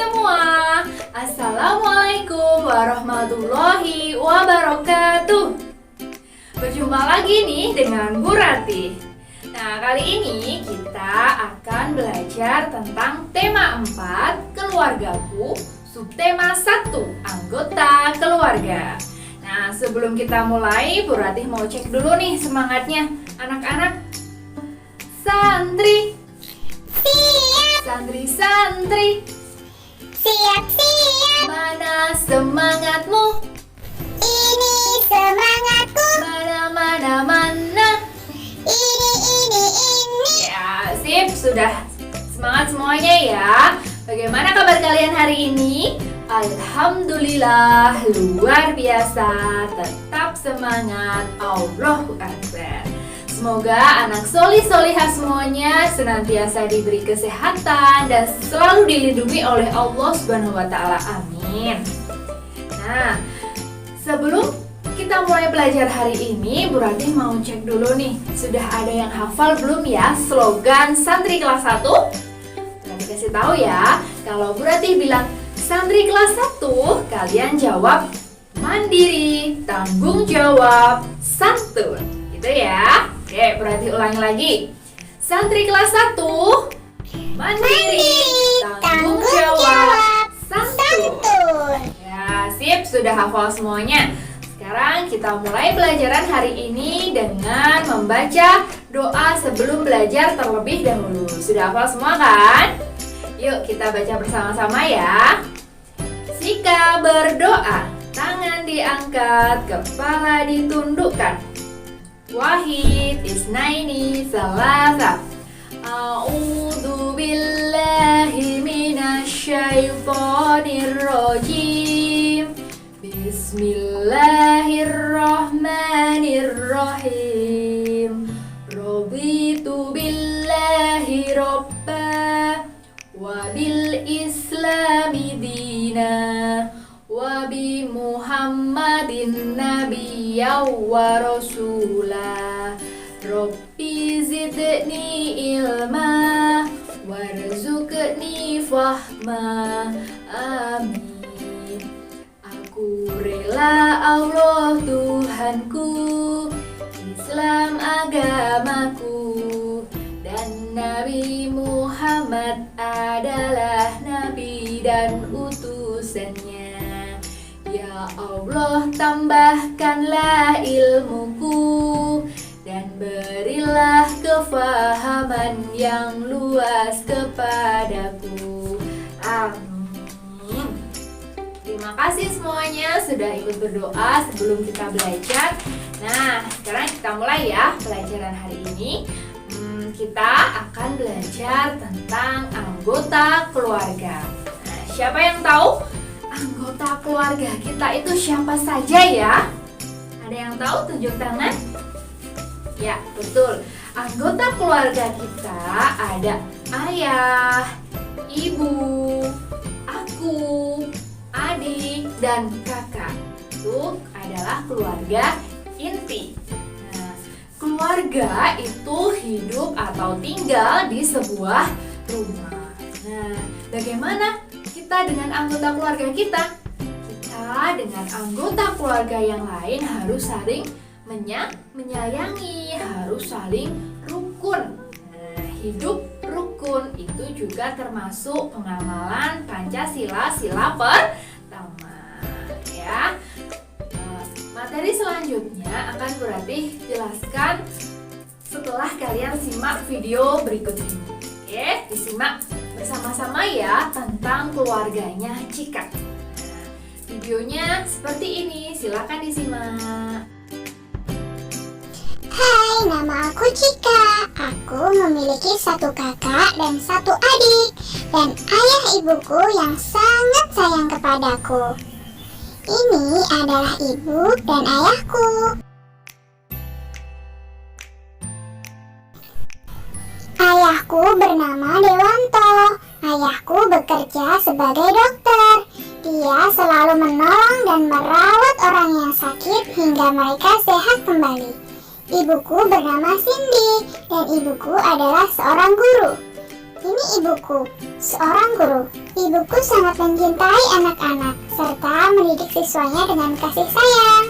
semua. Assalamualaikum warahmatullahi wabarakatuh. Berjumpa lagi nih dengan Bu Rati. Nah, kali ini kita akan belajar tentang tema 4, keluargaku, subtema 1, anggota keluarga. Nah, sebelum kita mulai, Bu Rati mau cek dulu nih semangatnya. Anak-anak, santri, santri-santri, siap-siap. mana semangatmu? Ini semangatku. Mana? Ini. Ya, sip, sudah semangat semuanya ya. Bagaimana kabar kalian hari ini? Alhamdulillah, luar biasa. Tetap semangat. Allahu Akbar. Semoga anak solih-solihah semuanya senantiasa diberi kesehatan dan selalu dilindungi oleh Allah Subhanahu wa Ta'ala. Amin. Nah, sebelum kita mulai belajar hari ini, Bu Rati mau cek dulu nih, sudah ada yang hafal belum ya slogan santri kelas 1? Bu Rati kasih tahu ya, kalau Bu Rati bilang santri kelas 1, kalian jawab mandiri, tanggung jawab, santun. Gitu ya. Oke, berarti ulangi lagi. Santri kelas 1, mandiri, tanggung jawab, santun. Ya, sip, sudah hafal semuanya. Sekarang kita mulai pelajaran hari ini dengan membaca doa sebelum belajar terlebih dahulu. Sudah hafal semua kan? Yuk kita baca bersama-sama ya. Jika berdoa, tangan diangkat, kepala ditundukkan. Wahid, isnaini, salasa. A'udzu billahi minasyaitonir rajim. Bismillahirrahmanirrahim. Raditu billahi robba wa bil islami dina wa bi Muhammadin nabiyya wa rasula. Rabbi zidni ilma warzuqni fahma. Amin. Aku rela Allah Tuhanku, Islam agamaku, dan Nabi Muhammad adalah Nabi dan utusannya. Ya Allah, tambahkanlah ilmuku dan berilah kefahaman yang luas kepadaku. Amin. Terima kasih semuanya sudah ikut berdoa sebelum kita belajar. Nah, sekarang kita mulai ya pelajaran hari ini. Kita akan belajar tentang anggota keluarga. Nah, siapa yang tahu anggota keluarga kita itu siapa saja ya? Ada yang tahu? Tunjuk tangan. Ya, betul. Anggota keluarga kita ada ayah, ibu, aku, adik, dan kakak. Itu adalah keluarga inti. Nah, keluarga itu hidup atau tinggal di sebuah rumah. Nah, bagaimana kita dengan anggota keluarga kita? Kita dengan anggota keluarga yang lain harus saling menyayangi, harus saling rukun. Nah, hidup rukun itu juga termasuk pengamalan Pancasila, sila pertama ya. Materi selanjutnya akan Bu Rati jelaskan setelah kalian simak video berikut ini. Oke, disimak bersama-sama ya tentang keluarganya Cika. Nah, videonya seperti ini, silakan disimak. Hai, nama aku Cika. Aku memiliki satu kakak dan satu adik, dan ayah ibuku yang sangat sayang kepadaku. Ini adalah ibu dan ayahku. Ayahku bernama Dewanto. Ayahku bekerja sebagai dokter. Dia selalu menolong dan merawat orang yang sakit hingga mereka sehat kembali. Ibuku bernama Cindy dan ibuku adalah seorang guru. Ini ibuku, seorang guru. Ibuku sangat mencintai anak-anak serta mendidik siswanya dengan kasih sayang.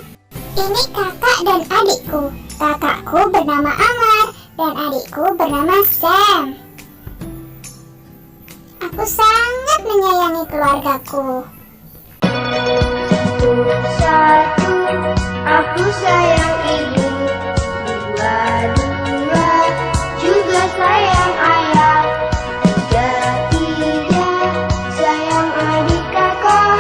Ini kakak dan adikku. Kakakku bernama Amar dan adikku bernama Sam. Aku sangat menyayangi keluargaku. Satu, aku sayang ibu. Dua, juga sayang ayah. Tiga, sayang adik kakak.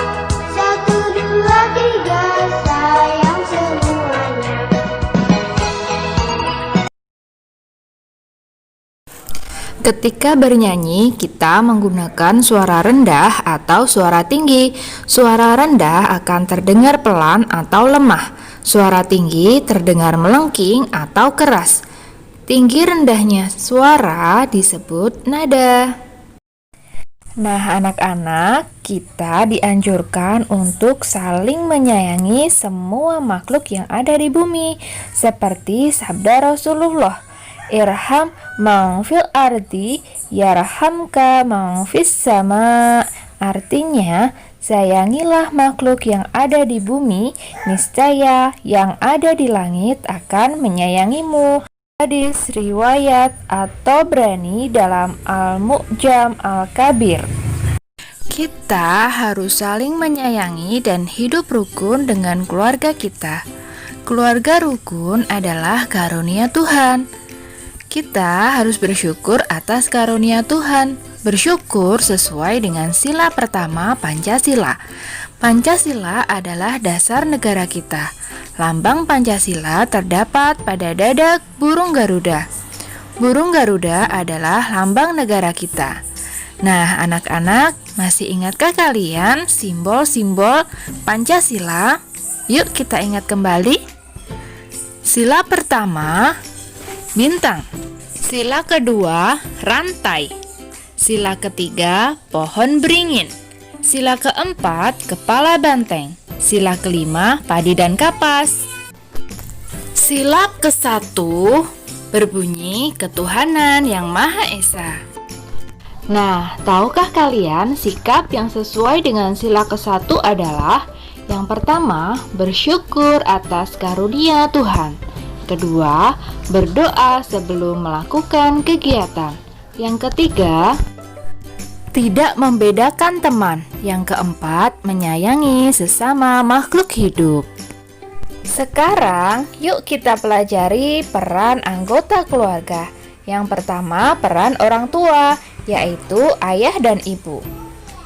Satu, dua, tiga, sayang semuanya. Ketika bernyanyi, kita menggunakan suara rendah atau suara tinggi. Suara rendah akan terdengar pelan atau lemah. Suara tinggi terdengar melengking atau keras. Tinggi rendahnya suara disebut nada. Nah, anak-anak, kita dianjurkan untuk saling menyayangi semua makhluk yang ada di bumi, seperti sabda Rasulullah, Irham man fil ardi yarhamka man fis sama. Artinya, sayangilah makhluk yang ada di bumi, niscaya yang ada di langit akan menyayangimu. Hadis riwayat At-Tabrani dalam Al-Mu'jam Al-Kabir. Kita harus saling menyayangi dan hidup rukun dengan keluarga kita. Keluarga rukun adalah karunia Tuhan. Kita harus bersyukur atas karunia Tuhan. Bersyukur sesuai dengan sila pertama Pancasila. Pancasila adalah dasar negara kita. Lambang Pancasila terdapat pada dada burung Garuda. Burung Garuda adalah lambang negara kita. Nah, anak-anak, masih ingatkah kalian simbol-simbol Pancasila? Yuk kita ingat kembali. Sila pertama, bintang. Sila kedua, rantai. Sila ketiga, pohon beringin. Sila keempat, kepala banteng. Sila kelima, padi dan kapas. Sila ke-1 berbunyi ketuhanan yang Maha Esa. Nah, tahukah kalian sikap yang sesuai dengan sila ke-1 adalah yang pertama, bersyukur atas karunia Tuhan. Kedua, berdoa sebelum melakukan kegiatan. Yang ketiga, tidak membedakan teman. Yang keempat, menyayangi sesama makhluk hidup. Sekarang, yuk kita pelajari peran anggota keluarga. Yang pertama, peran orang tua, yaitu ayah dan ibu.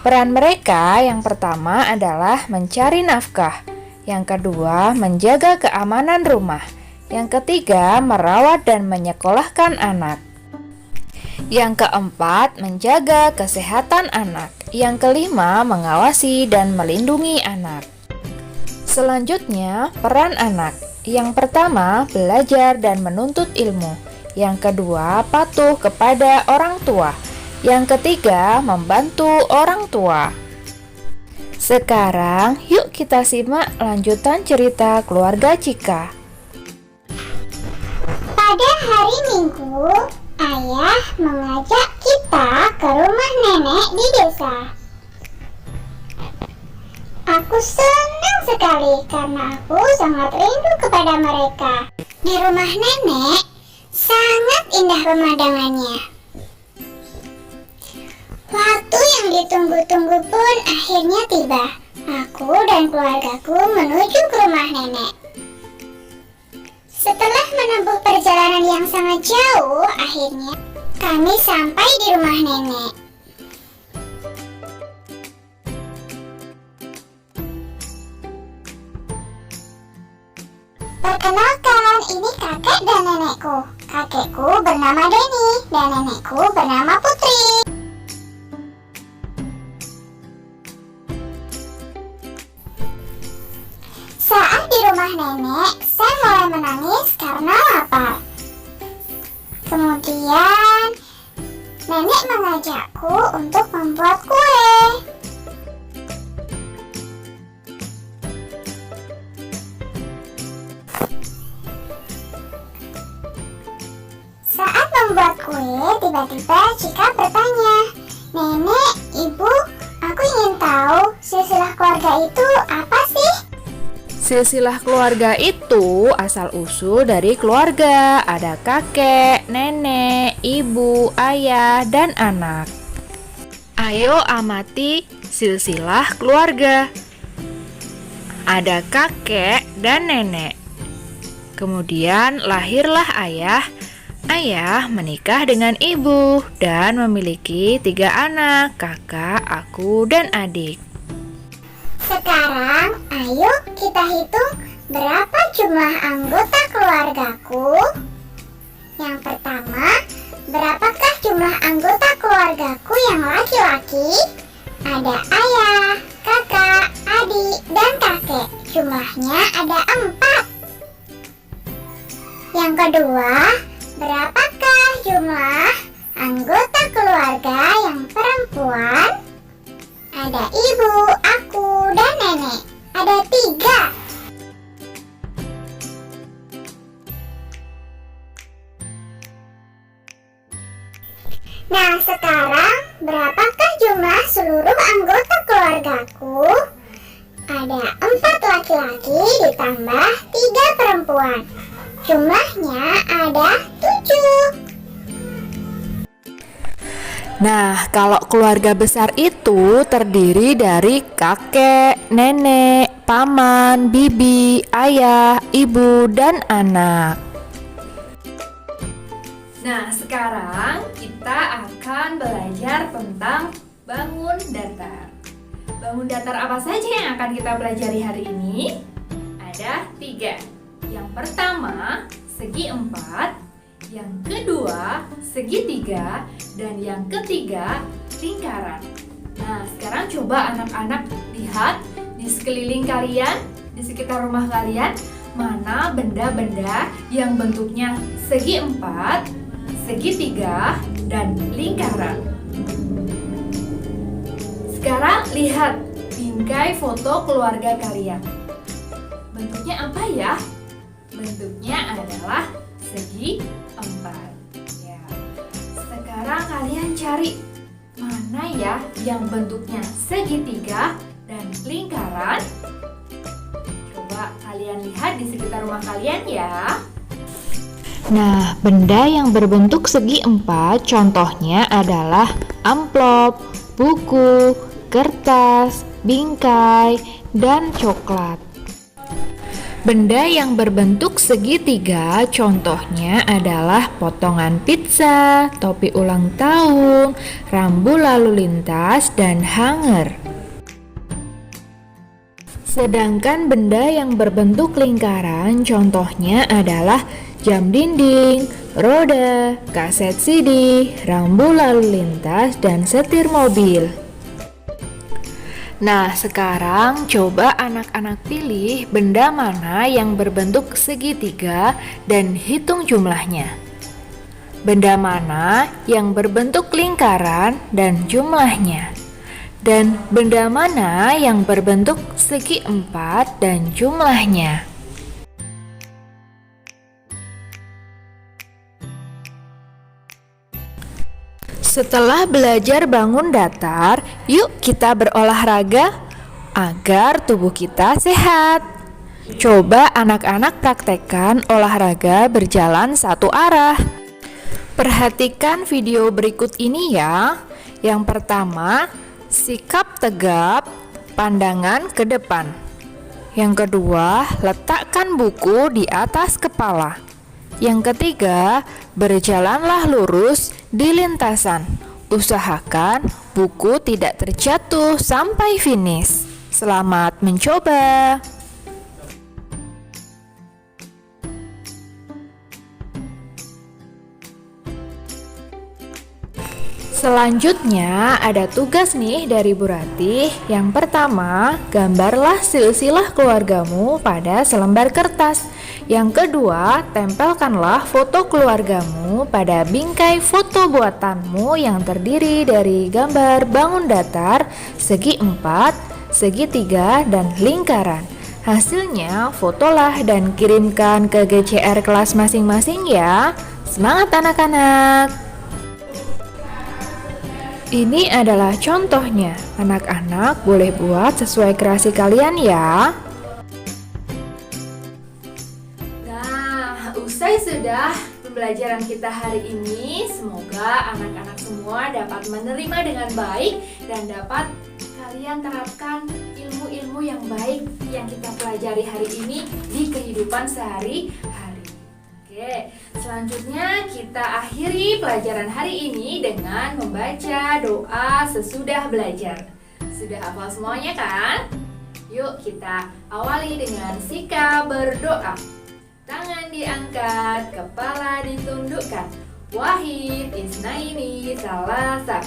Peran mereka yang pertama adalah mencari nafkah. Yang kedua, menjaga keamanan rumah. Yang ketiga, merawat dan menyekolahkan anak. Yang keempat, menjaga kesehatan anak. Yang kelima, mengawasi dan melindungi anak. Selanjutnya, peran anak. Yang pertama, belajar dan menuntut ilmu. Yang kedua, patuh kepada orang tua. Yang ketiga, membantu orang tua. Sekarang, yuk kita simak lanjutan cerita keluarga Cika. Pada hari Minggu, ayah mengajak kita ke rumah nenek di desa. Aku senang sekali karena aku sangat rindu kepada mereka. Di rumah nenek, sangat indah pemandangannya. Waktu yang ditunggu-tunggu pun akhirnya tiba. Aku dan keluargaku menuju ke rumah nenek. Setelah menempuh perjalanan yang sangat jauh, akhirnya kami sampai di rumah nenek. Perkenalkan, ini kakek dan nenekku. Kakekku bernama Denny dan nenekku bernama Putri. Saat di rumah nenek, saya mulai menangis karena lapar. Kemudian, nenek mengajakku untuk membuat kue. Saat membuat kue, tiba-tiba Cika bertanya, "Nenek, Ibu, aku ingin tahu silsilah keluarga itu apa sih?" Silsilah keluarga itu asal-usul dari keluarga. Ada kakek, nenek, ibu, ayah, dan anak. Ayo amati silsilah keluarga. Ada kakek dan nenek. Kemudian lahirlah ayah. Ayah menikah dengan ibu dan memiliki 3 anak, kakak, aku, dan adik. Sekarang, ayo kita hitung berapa jumlah anggota keluargaku. Yang pertama, berapakah jumlah anggota keluargaku yang laki-laki? Ada ayah, kakak, adik, dan kakek. Jumlahnya ada 4. Yang kedua, berapakah jumlah anggota keluarga yang perempuan? Ada ibu, aku, dan nenek. Ada 3. Nah, sekarang berapakah jumlah seluruh anggota keluargaku? Ada 4 laki-laki ditambah 3 perempuan. Jumlahnya ada 7. Nah, kalau keluarga besar itu terdiri dari kakek, nenek, paman, bibi, ayah, ibu, dan anak. Nah, sekarang kita akan belajar tentang bangun datar. Bangun datar apa saja yang akan kita pelajari hari ini? Ada 3. Yang pertama, segi 4. Yang kedua, segitiga, dan yang ketiga, lingkaran. Nah, sekarang coba anak-anak lihat di sekeliling kalian, di sekitar rumah kalian, mana benda-benda yang bentuknya segi 4, segitiga, dan lingkaran. Sekarang lihat bingkai foto keluarga kalian. Bentuknya apa ya? Bentuknya adalah segi 4. Ya. Sekarang kalian cari mana ya yang bentuknya segitiga dan lingkaran. Coba kalian lihat di sekitar rumah kalian ya. Nah, benda yang berbentuk segi 4 contohnya adalah amplop, buku, kertas, bingkai, dan coklat. Benda yang berbentuk segitiga contohnya adalah potongan pizza, topi ulang tahun, rambu lalu lintas, dan hanger. Sedangkan benda yang berbentuk lingkaran contohnya adalah jam dinding, roda, kaset CD, rambu lalu lintas, dan setir mobil. Nah, sekarang coba anak-anak pilih benda mana yang berbentuk segitiga dan hitung jumlahnya. Benda mana yang berbentuk lingkaran dan jumlahnya. Dan benda mana yang berbentuk segi 4 dan jumlahnya. Setelah belajar bangun datar, yuk kita berolahraga agar tubuh kita sehat. Coba anak-anak praktekkan olahraga berjalan satu arah. Perhatikan video berikut ini ya. Yang pertama, sikap tegap, pandangan ke depan. Yang kedua, letakkan buku di atas kepala. Yang ketiga, berjalanlah lurus di lintasan. Usahakan buku tidak terjatuh sampai finish. Selamat mencoba. Selanjutnya ada tugas nih dari Bu Ratih. Yang pertama, gambarlah silsilah keluargamu pada selembar kertas. Yang kedua, tempelkanlah foto keluargamu pada bingkai foto buatanmu yang terdiri dari gambar bangun datar, segi 4, segitiga, dan lingkaran. Hasilnya fotolah dan kirimkan ke GCR kelas masing-masing ya. Semangat anak-anak! Ini adalah contohnya. Anak-anak boleh buat sesuai kreasi kalian ya. Nah, usai sudah pembelajaran kita hari ini. Semoga anak-anak semua dapat menerima dengan baik dan dapat kalian terapkan ilmu-ilmu yang baik yang kita pelajari hari ini di kehidupan sehari-hari. Oke, selanjutnya kita akhiri pelajaran hari ini dengan membaca doa sesudah belajar. Sudah hafal semuanya kan? Yuk kita awali dengan sikap berdoa. Tangan diangkat, kepala ditundukkan. Wahid, isnaini, salasa.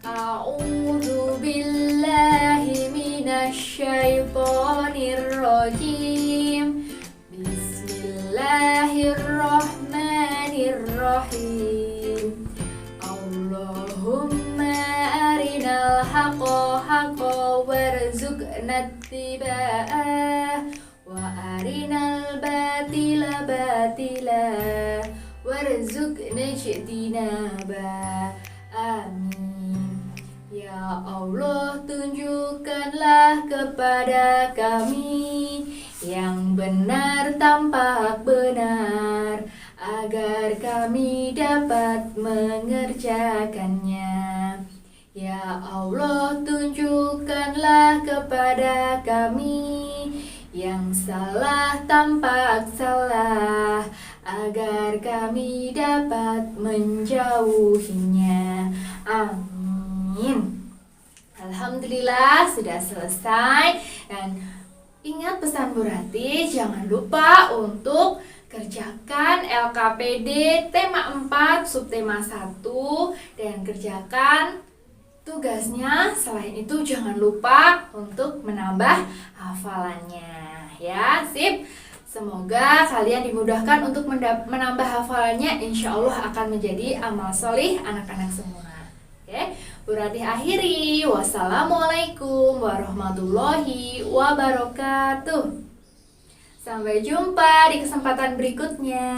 A'udzu billahi minasyaitonir rajim. Bismillahirrahmanirrahim. Allahumma arinal haqqa haqqa warzuqna ittiba'ah wa arinal batila batila warzuqna ijtinabah. Amin. Ya Allah, tunjukkanlah kepada kami yang benar tampak benar, agar kami dapat mengerjakannya. Ya Allah, tunjukkanlah kepada kami yang salah tampak salah, agar kami dapat menjauhinya. Amin. Alhamdulillah sudah selesai. Dan ingat pesan Bu Rati, jangan lupa untuk kerjakan LKPD tema 4 subtema 1 dan kerjakan tugasnya. Selain itu jangan lupa untuk menambah hafalannya ya. Sip. Semoga kalian dimudahkan untuk menambah hafalannya. Insya Allah akan menjadi amal solih anak-anak semua. Oke, Bu Rati akhiri. Wassalamualaikum warahmatullahi wabarakatuh. Sampai jumpa di kesempatan berikutnya.